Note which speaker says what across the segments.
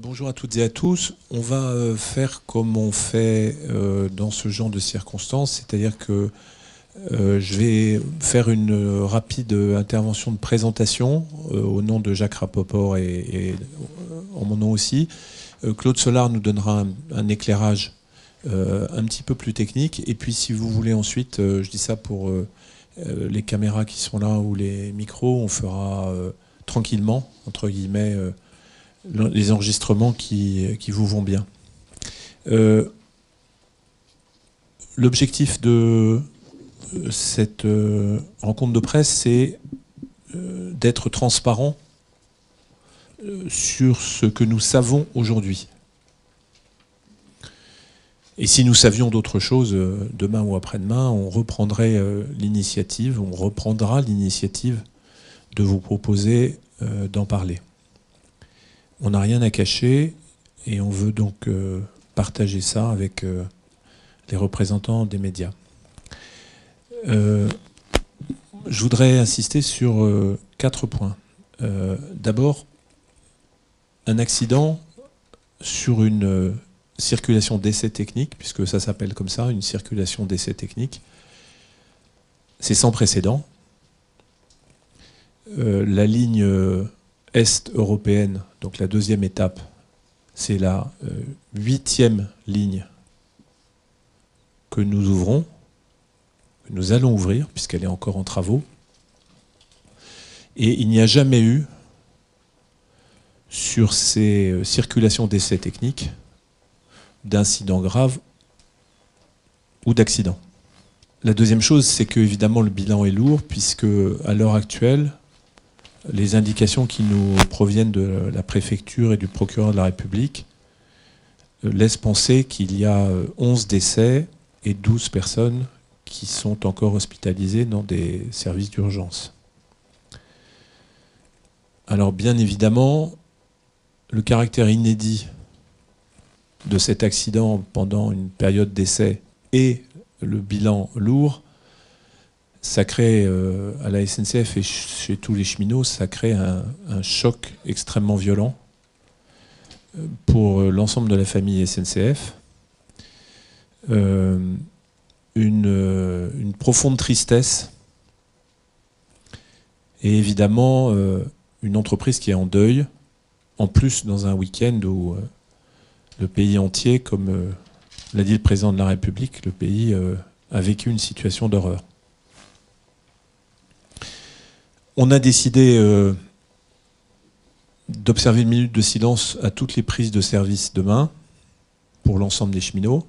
Speaker 1: Bonjour à toutes et à tous. On va faire comme on fait dans ce genre de circonstances, c'est-à-dire que je vais faire une rapide intervention de présentation au nom de Jacques Rapoport et en mon nom aussi. Claude Solar nous donnera un éclairage un petit peu plus technique. Et puis si vous voulez ensuite, je dis ça pour les caméras qui sont là ou les micros, on fera tranquillement, entre guillemets, les enregistrements qui vous vont bien. L'objectif de cette rencontre de presse, c'est d'être transparent sur ce que nous savons aujourd'hui. Et si nous savions d'autres choses demain ou après-demain, on reprendrait l'initiative, on reprendra l'initiative de vous proposer d'en parler. On n'a rien à cacher et on veut donc partager ça avec les représentants des médias. Je voudrais insister sur 4 points. D'abord, un accident sur une circulation d'essai technique, puisque ça s'appelle comme ça, une circulation d'essai technique, c'est sans précédent. La ligne est européenne, donc la deuxième étape, c'est la 8e ligne que nous ouvrons, que nous allons ouvrir, puisqu'elle est encore en travaux. Et il n'y a jamais eu, sur ces circulations d'essais techniques, d'incidents graves ou d'accidents. La deuxième chose, c'est que évidemment le bilan est lourd, puisque à l'heure actuelle, les indications qui nous proviennent de la préfecture et du procureur de la République laissent penser qu'il y a 11 décès et 12 personnes qui sont encore hospitalisées dans des services d'urgence. Alors bien évidemment, le caractère inédit de cet accident pendant une période d'essai et le bilan lourd, ça crée à la SNCF et chez tous les cheminots, ça crée un choc extrêmement violent pour l'ensemble de la famille SNCF. Une profonde tristesse et évidemment une entreprise qui est en deuil, en plus dans un week-end où le pays entier, comme l'a dit le président de la République, le pays a vécu une situation d'horreur. On a décidé d'observer une minute de silence à toutes les prises de service demain pour l'ensemble des cheminots.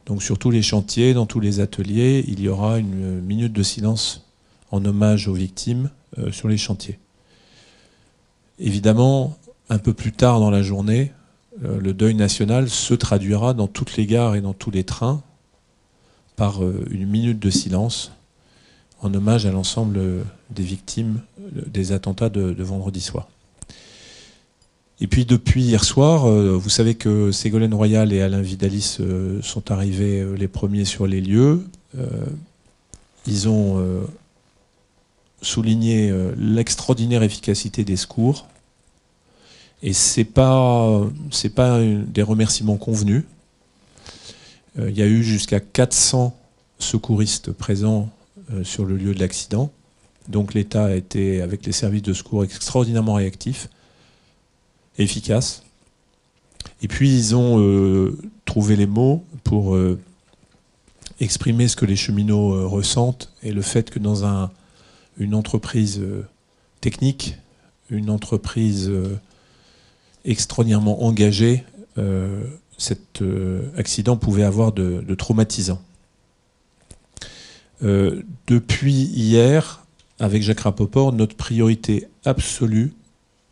Speaker 1: Donc sur tous les chantiers, dans tous les ateliers, il y aura une minute de silence en hommage aux victimes sur les chantiers. Évidemment, un peu plus tard dans la journée, le deuil national se traduira dans toutes les gares et dans tous les trains par une minute de silence en hommage à l'ensemble des victimes des attentats de vendredi soir. Et puis depuis hier soir, vous savez que Ségolène Royal et Alain Vidalis sont arrivés les premiers sur les lieux. Ils ont souligné l'extraordinaire efficacité des secours. Et c'est pas des remerciements convenus. Il y a eu jusqu'à 400 secouristes présents sur le lieu de l'accident. Donc l'État a été, avec les services de secours, extraordinairement réactif, efficace. Et puis ils ont trouvé les mots pour exprimer ce que les cheminots ressentent et le fait que dans une entreprise technique, une entreprise extraordinairement engagée, cet accident pouvait avoir de traumatisant. Depuis hier, avec Jacques Rapoport, notre priorité absolue,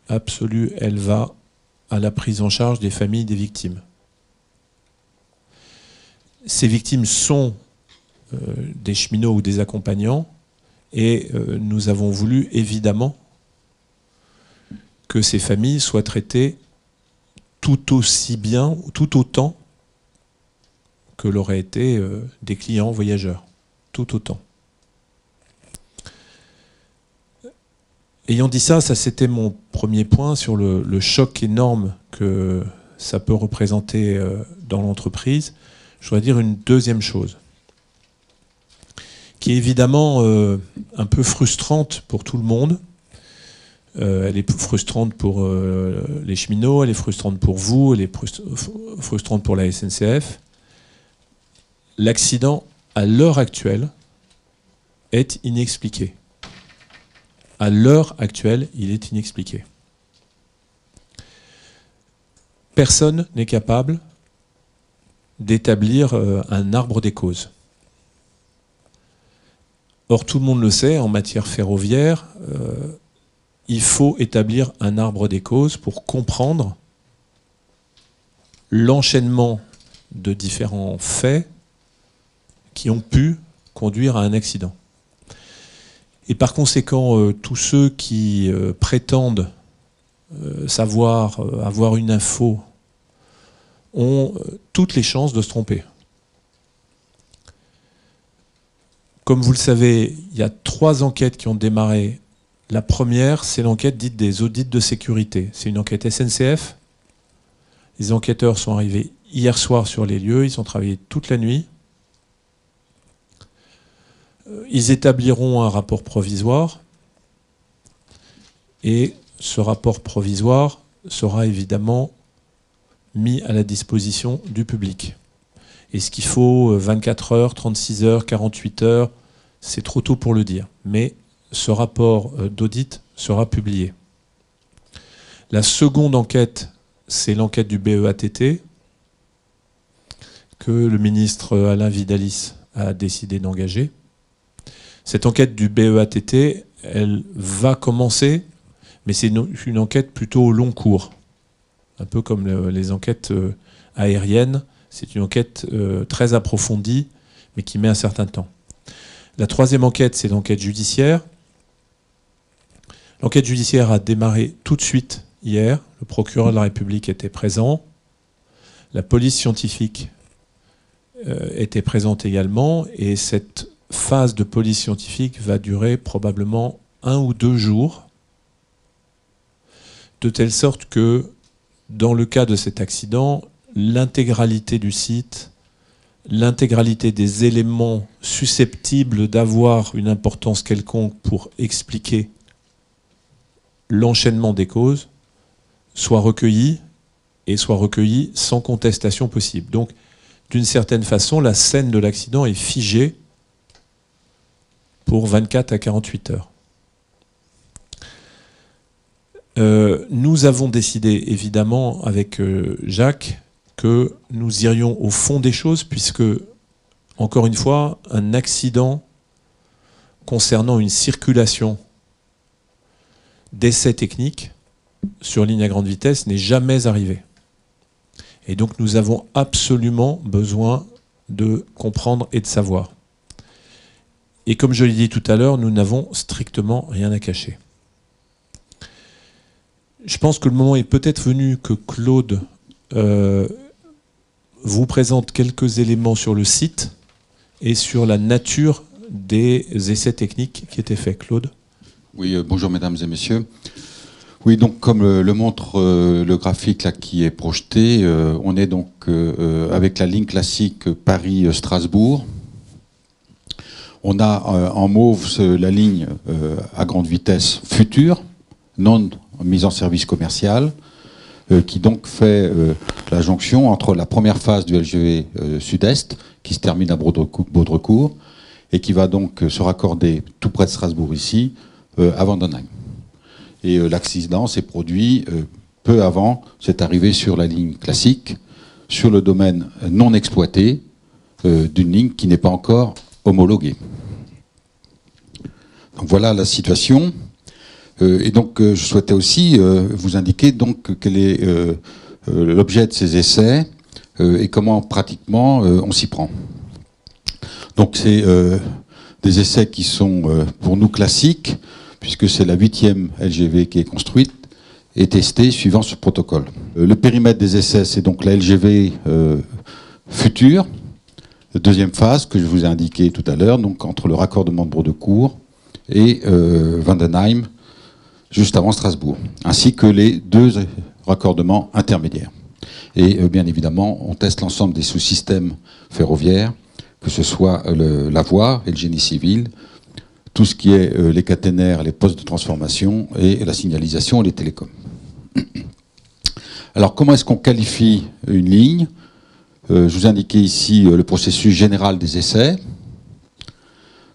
Speaker 1: elle va à la prise en charge des familles des victimes. Ces victimes sont des cheminots ou des accompagnants et nous avons voulu évidemment que ces familles soient traitées tout aussi bien, tout autant que l'auraient été des clients voyageurs. Tout autant. Ayant dit ça, ça c'était mon premier point sur le choc énorme que ça peut représenter dans l'entreprise. Je voudrais dire une deuxième chose, qui est évidemment un peu frustrante pour tout le monde. Elle est frustrante pour les cheminots, elle est frustrante pour vous, elle est frustrante pour la SNCF. L'accident, à l'heure actuelle, est inexpliqué. À l'heure actuelle, il est inexpliqué. Personne n'est capable d'établir un arbre des causes. Or, tout le monde le sait, en matière ferroviaire, il faut établir un arbre des causes pour comprendre l'enchaînement de différents faits qui ont pu conduire à un accident. Et par conséquent, tous ceux qui prétendent savoir, avoir une info, ont toutes les chances de se tromper. Comme vous le savez, il y a 3 enquêtes qui ont démarré. La première, c'est l'enquête dite des audits de sécurité. C'est une enquête SNCF. Les enquêteurs sont arrivés hier soir sur les lieux, ils ont travaillé toute la nuit. Ils établiront un rapport provisoire et ce rapport provisoire sera évidemment mis à la disposition du public. Est-ce qu'il faut 24 heures, 36 heures, 48 heures? C'est trop tôt pour le dire. Mais ce rapport d'audit sera publié. La seconde enquête, c'est l'enquête du BEATT que le ministre Alain Vidalis a décidé d'engager. Cette enquête du BEATT, elle va commencer, mais c'est une enquête plutôt au long cours. Un peu comme les enquêtes aériennes. C'est une enquête très approfondie, mais qui met un certain temps. La troisième enquête, c'est l'enquête judiciaire. L'enquête judiciaire a démarré tout de suite hier. Le procureur de la République était présent. La police scientifique était présente également. Et cette phase de police scientifique va durer probablement 1 ou 2 jours, de telle sorte que, dans le cas de cet accident, l'intégralité du site, l'intégralité des éléments susceptibles d'avoir une importance quelconque pour expliquer l'enchaînement des causes soit recueillis et soit recueillis sans contestation possible. Donc, d'une certaine façon, la scène de l'accident est figée pour 24 à 48 heures. Nous avons décidé, évidemment, avec Jacques, que nous irions au fond des choses, puisque, encore une fois, un accident concernant une circulation d'essais techniques sur ligne à grande vitesse n'est jamais arrivé. Et donc nous avons absolument besoin de comprendre et de savoir. Et comme je l'ai dit tout à l'heure, nous n'avons strictement rien à cacher. Je pense que le moment est peut-être venu que Claude vous présente quelques éléments sur le site et sur la nature des essais techniques qui étaient faits. Claude ?
Speaker 2: Oui, bonjour mesdames et messieurs. Oui, donc comme le montre le graphique là qui est projeté, on est donc avec la ligne classique Paris-Strasbourg. On a en mauve la ligne à grande vitesse future, non mise en service commercial, qui donc fait la jonction entre la première phase du LGV Sud-Est, qui se termine à Baudrecourt, et qui va donc se raccorder tout près de Strasbourg ici, à Vendenheim. Et l'accident s'est produit peu avant, c'est arrivé sur la ligne classique, sur le domaine non exploité d'une ligne qui n'est pas encore homologuée. Donc voilà la situation. Et donc je souhaitais aussi vous indiquer donc quel est l'objet de ces essais et comment pratiquement on s'y prend. Donc c'est des essais qui sont pour nous classiques, puisque c'est la 8e LGV qui est construite et testée suivant ce protocole. Le périmètre des essais, c'est donc la LGV future, deuxième phase que je vous ai indiqué tout à l'heure, donc entre le raccordement de Baudrecourt et Vendenheim, juste avant Strasbourg, ainsi que les 2 raccordements intermédiaires. Et bien évidemment, on teste l'ensemble des sous-systèmes ferroviaires, que ce soit la voie et le génie civil, tout ce qui est les caténaires, les postes de transformation et la signalisation et les télécoms. Alors comment est-ce qu'on qualifie une ligne? Je vous ai indiqué ici le processus général des essais.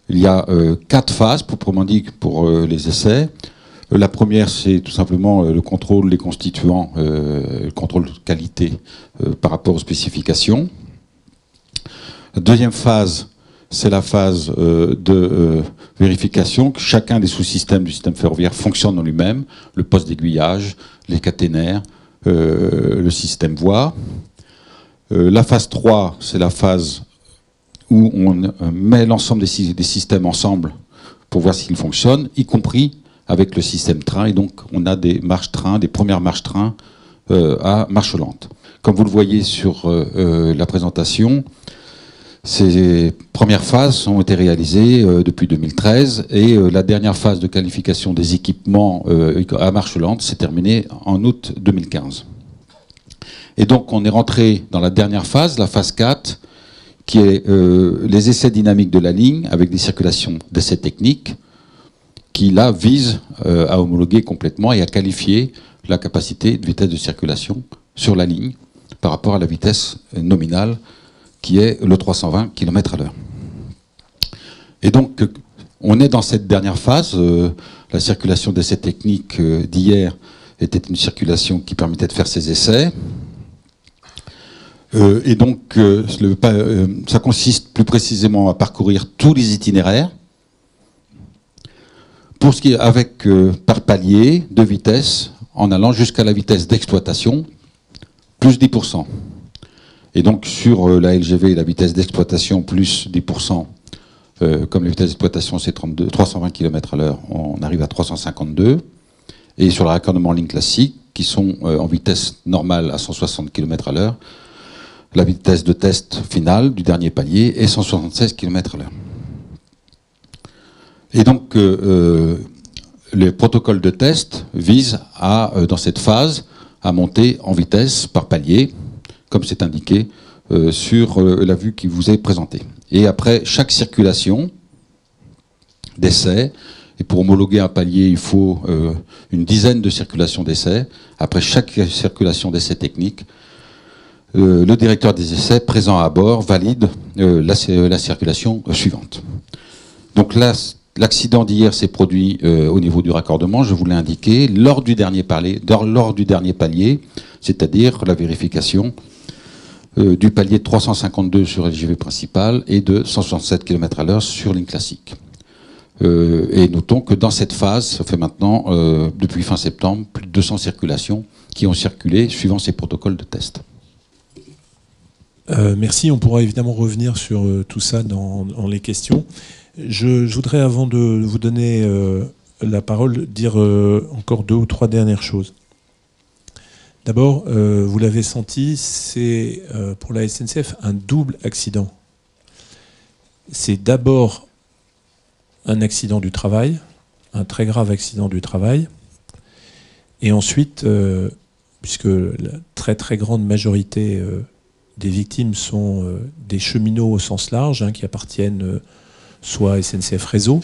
Speaker 2: Il y a 4 phases, proprement dit, pour les essais. La première, c'est tout simplement le contrôle des constituants, le contrôle de qualité par rapport aux spécifications. La deuxième phase, c'est la phase de vérification que chacun des sous-systèmes du système ferroviaire fonctionne en lui-même, le poste d'aiguillage, les caténaires, le système voie. La phase 3, c'est la phase où on met l'ensemble des systèmes ensemble pour voir s'ils fonctionnent, y compris avec le système train. Et donc, on a des marches-train, des premières marches-train à marche lente. Comme vous le voyez sur la présentation, ces premières phases ont été réalisées depuis 2013 et la dernière phase de qualification des équipements à marche lente s'est terminée en août 2015. Et donc, on est rentré dans la dernière phase, la phase 4, qui est les essais dynamiques de la ligne avec des circulations d'essais techniques qui, là, visent à homologuer complètement et à qualifier la capacité de vitesse de circulation sur la ligne par rapport à la vitesse nominale qui est le 320 km/h. Et donc, on est dans cette dernière phase. La circulation d'essais techniques d'hier était une circulation qui permettait de faire ces essais. Et donc, ça consiste plus précisément à parcourir tous les itinéraires, pour ce qui est avec par palier de vitesse, en allant jusqu'à la vitesse d'exploitation, plus 10%. Et donc, sur la LGV, la vitesse d'exploitation, plus 10%, comme la vitesse d'exploitation, c'est 320 km/h, on arrive à 352. Et sur le raccordement en ligne classique, qui sont en vitesse normale à 160 km/h, la vitesse de test finale du dernier palier est 176 km/h. Et donc, les protocoles de test visent à, dans cette phase, à monter en vitesse par palier, comme c'est indiqué sur la vue qui vous est présentée. Et après chaque circulation d'essai, et pour homologuer un palier, il faut une dizaine de circulations d'essai. Après chaque circulation d'essai technique, le directeur des essais présent à bord valide la circulation suivante. Donc là, l'accident d'hier s'est produit au niveau du raccordement, je vous l'ai indiqué, lors du dernier palier, c'est-à-dire la vérification du palier de 352 sur LGV principal et de 167 km/h sur ligne classique. Et notons que dans cette phase, ça fait maintenant, depuis fin septembre, plus de 200 circulations qui ont circulé suivant ces protocoles de test.
Speaker 1: Merci, on pourra évidemment revenir sur tout ça dans les questions. Je voudrais, avant de vous donner la parole, dire encore 2 ou 3 dernières choses. D'abord, vous l'avez senti, c'est pour la SNCF un double accident. C'est d'abord un accident du travail, un très grave accident du travail, et ensuite, puisque la très très grande majorité des victimes sont des cheminots au sens large, qui appartiennent soit à SNCF Réseau,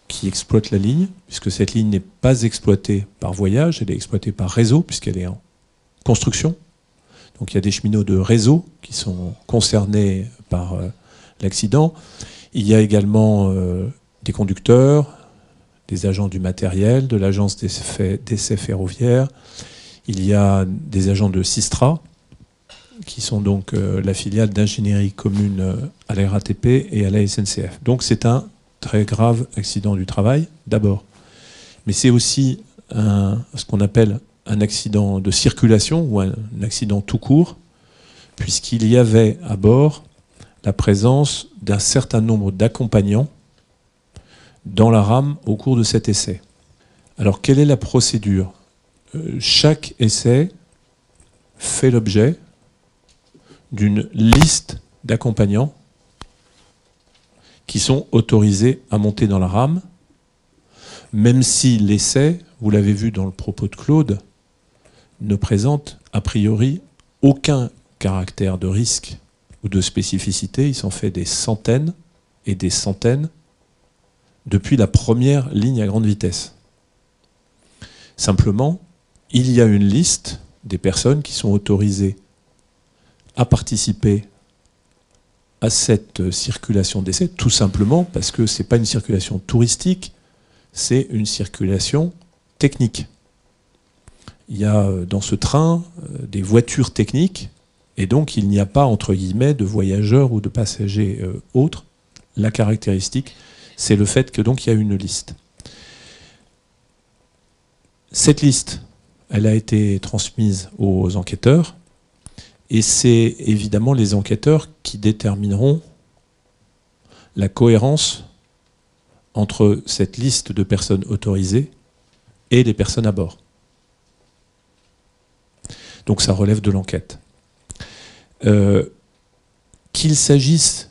Speaker 1: qui exploite la ligne, puisque cette ligne n'est pas exploitée par Voyage, elle est exploitée par Réseau, puisqu'elle est en construction. Donc il y a des cheminots de Réseau qui sont concernés par l'accident. Il y a également des conducteurs, des agents du matériel, de l'agence d'essais ferroviaires. Il y a des agents de Sistra, qui sont donc la filiale d'ingénierie commune à la RATP et à la SNCF. Donc c'est un très grave accident du travail, d'abord. Mais c'est aussi ce qu'on appelle un accident de circulation ou un accident tout court, puisqu'il y avait à bord la présence d'un certain nombre d'accompagnants dans la rame au cours de cet essai. Alors, quelle est la procédure ? Chaque essai fait l'objet d'une liste d'accompagnants qui sont autorisés à monter dans la rame, même si l'essai, vous l'avez vu dans le propos de Claude, ne présente a priori aucun caractère de risque ou de spécificité. Il s'en fait des centaines et des centaines depuis la première ligne à grande vitesse. Simplement, il y a une liste des personnes qui sont autorisées à participer à cette circulation d'essai, tout simplement parce que ce n'est pas une circulation touristique, c'est une circulation technique. Il y a dans ce train des voitures techniques, et donc il n'y a pas, entre guillemets, de voyageurs ou de passagers autres. La caractéristique, c'est le fait que donc il y a une liste. Cette liste, elle a été transmise aux enquêteurs, et c'est évidemment les enquêteurs qui détermineront la cohérence entre cette liste de personnes autorisées et les personnes à bord. Donc ça relève de l'enquête. Qu'il s'agisse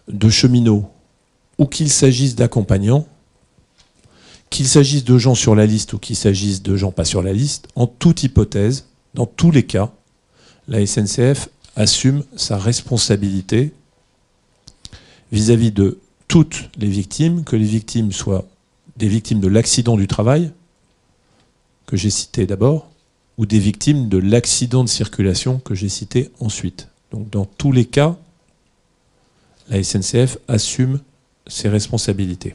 Speaker 1: de cheminots ou qu'il s'agisse d'accompagnants, qu'il s'agisse de gens sur la liste ou qu'il s'agisse de gens pas sur la liste, en toute hypothèse, dans tous les cas, la SNCF assume sa responsabilité vis-à-vis de toutes les victimes, que les victimes soient des victimes de l'accident du travail, que j'ai cité d'abord, ou des victimes de l'accident de circulation que j'ai cité ensuite. Donc dans tous les cas, la SNCF assume ses responsabilités.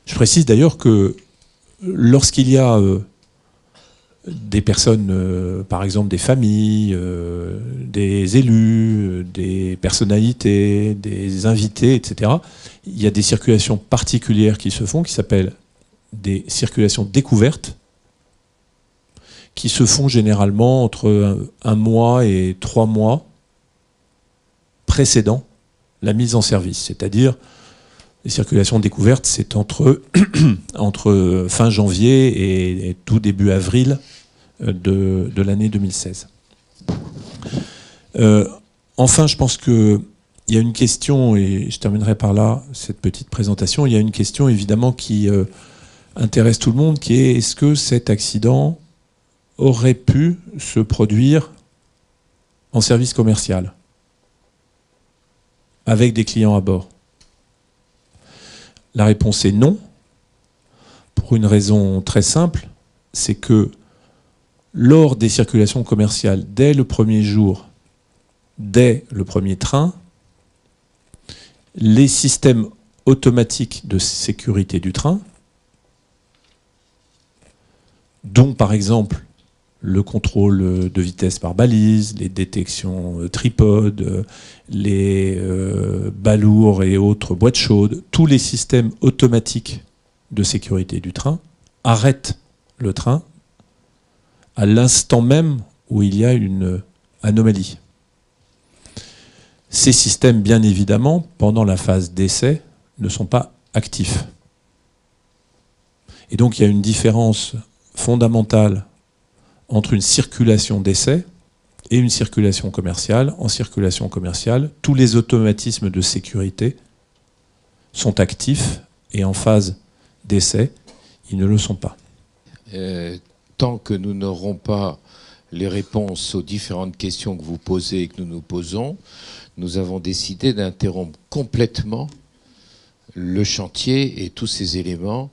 Speaker 1: Je précise d'ailleurs que lorsqu'il y a des personnes, par exemple des familles, des élus, des personnalités, des invités, etc., il y a des circulations particulières qui se font, qui s'appellent des circulations découvertes, qui se font généralement entre 1 mois et 3 mois précédant la mise en service. C'est-à-dire, les circulations découvertes, c'est entre fin janvier et tout début avril de l'année 2016. Enfin, je pense qu'il y a une question, et je terminerai par là cette petite présentation, il y a une question évidemment qui intéresse tout le monde, qui est: est-ce que cet accident aurait pu se produire en service commercial avec des clients à bord? La réponse est non, pour une raison très simple, c'est que lors des circulations commerciales, dès le premier jour, dès le premier train, les systèmes automatiques de sécurité du train, dont par exemple le contrôle de vitesse par balise, les détections tripodes, les balourds et autres boîtes chaudes, tous les systèmes automatiques de sécurité du train arrêtent le train à l'instant même où il y a une anomalie. Ces systèmes, bien évidemment, pendant la phase d'essai, ne sont pas actifs. Et donc il y a une différence fondamentale entre une circulation d'essai et une circulation commerciale. En circulation commerciale, tous les automatismes de sécurité sont actifs et en phase d'essai, ils ne le sont pas.
Speaker 3: Tant que nous n'aurons pas les réponses aux différentes questions que vous posez et que nous nous posons, nous avons décidé d'interrompre complètement le chantier et tous ces éléments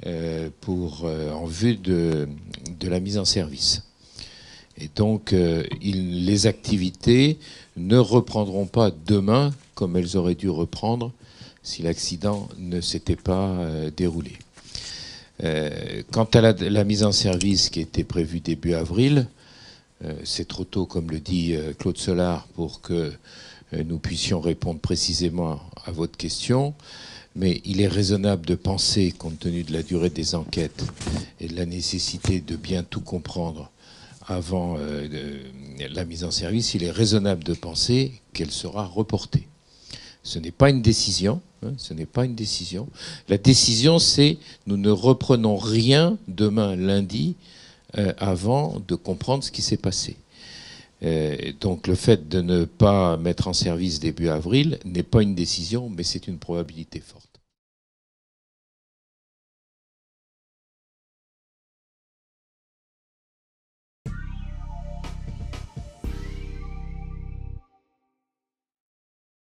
Speaker 3: en vue de la mise en service. Et donc, les activités ne reprendront pas demain comme elles auraient dû reprendre si l'accident ne s'était pas déroulé. Quant à la mise en service qui était prévue début avril, c'est trop tôt, comme le dit Claude Solard, pour que nous puissions répondre précisément à votre question. Mais il est raisonnable de penser, compte tenu de la durée des enquêtes et de la nécessité de bien tout comprendre avant la mise en service, il est raisonnable de penser qu'elle sera reportée. Ce n'est pas une décision. Ce n'est pas une décision. La décision, c'est nous ne reprenons rien demain, lundi, avant de comprendre ce qui s'est passé. Donc le fait de ne pas mettre en service début avril n'est pas une décision, mais c'est une probabilité forte.